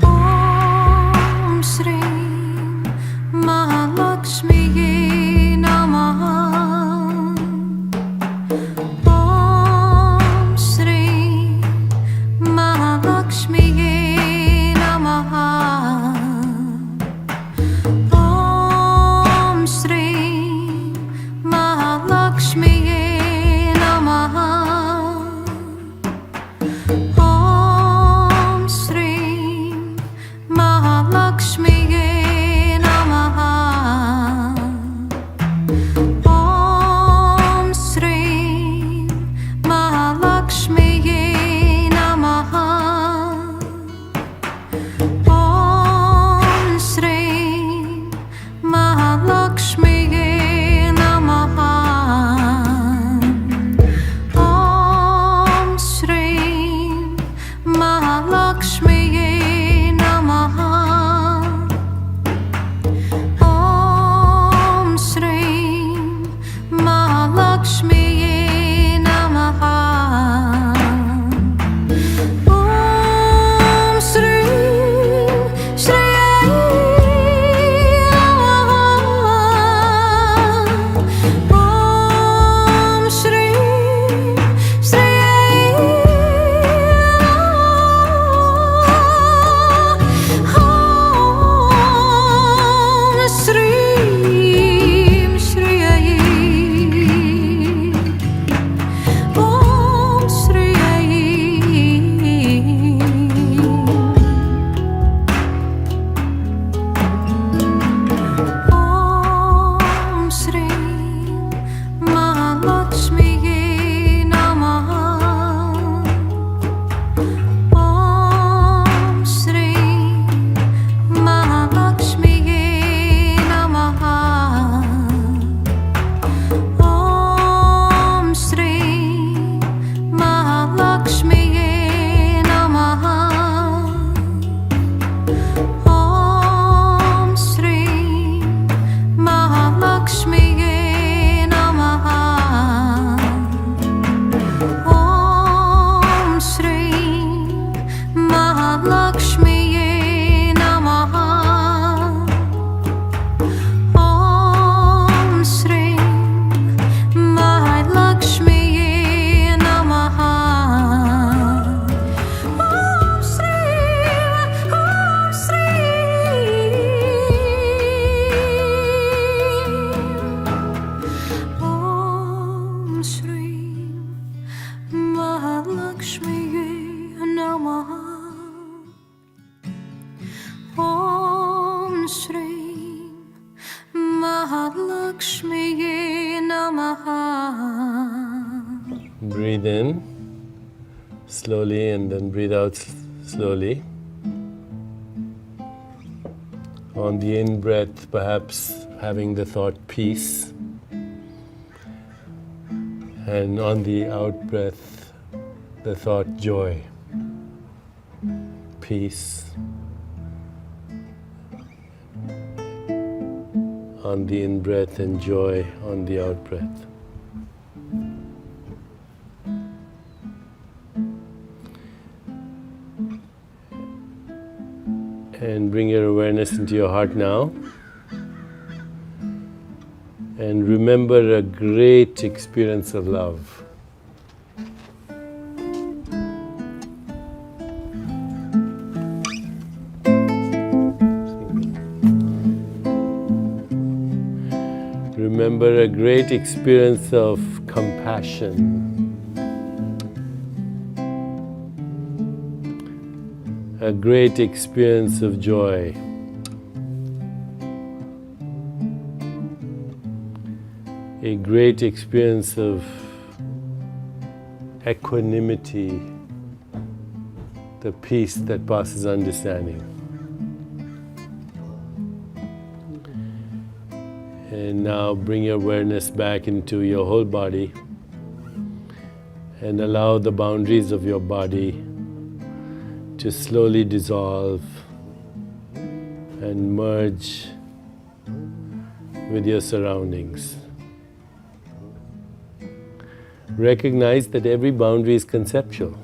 Om Shri Mahalakshmi Namaha. Om Shri Mahalakshmi Namaha. Om Shri Mahalakshmi Namaha. Om Shri Mahalakshmi Namaha. Om Shri Mahalakshmi Namaha. Om Shri Mahalakshmi Namaha. Om Shri Mahalakshmi Namaha. Om Shri Mahalakshmi Namaha. Om Shri Shri Om Shri Shri Om Shri Shri Om Shri Om Shri Mahalakshmi Namaha. Om Shri Mahalakshmi Namaha. Om Shri Mahalakshmi Namaha. Om Shri Mahalakshmi Namaha. Om Shri Mahalakshmi Namaha. Om Shri Mahalakshmi Namaha. Om Shri Mahalakshmi Namaha. Om Shri Mahalakshmi Namaha. Breathe in slowly and then breathe out slowly. On the in breath, perhaps having the thought peace, and on the out breath, the thought joy, peace. On the in breath and joy on the out breath. And bring your awareness into your heart now. And remember a great experience of love. Remember a great experience of compassion. A great experience of joy. A great experience of equanimity, the peace that passes understanding. And now bring your awareness back into your whole body and allow the boundaries of your body to slowly dissolve and merge with your surroundings. Recognize that every boundary is conceptual.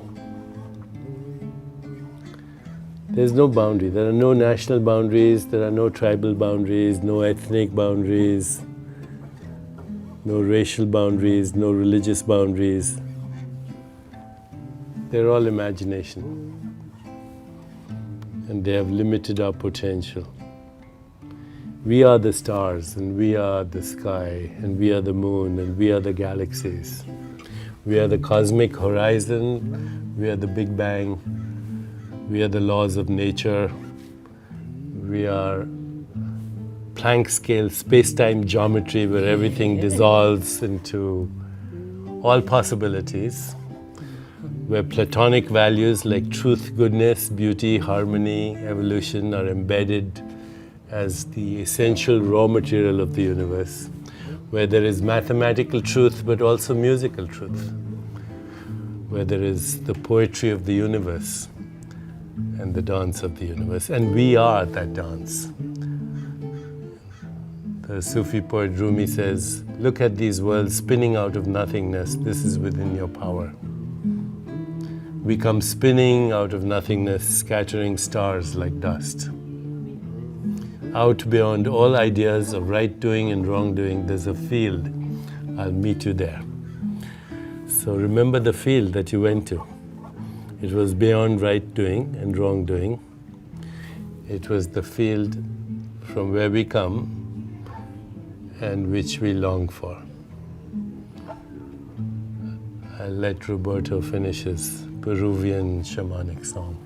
There's no boundary. There are no national boundaries, there are no tribal boundaries, no ethnic boundaries, no racial boundaries, no religious boundaries. They're all imagination. And they have limited our potential. We are the stars, and we are the sky, and we are the moon, and we are the galaxies. We are the cosmic horizon, we are the Big Bang, we are the laws of nature, we are Planck scale space-time geometry where everything dissolves into all possibilities, where Platonic values like truth, goodness, beauty, harmony, evolution are embedded as the essential raw material of the universe, where there is mathematical truth but also musical truth, where there is the poetry of the universe and the dance of the universe, and we are that dance. The Sufi poet Rumi says, look at these worlds spinning out of nothingness, this is within your power. We come spinning out of nothingness, scattering stars like dust. Out beyond all ideas of right doing and wrong doing, there's a field. I'll meet you there. So remember the field that you went to. It was beyond right doing and wrong doing. It was the field from where we come and which we long for. I'll let Roberto finish his Peruvian shamanic song.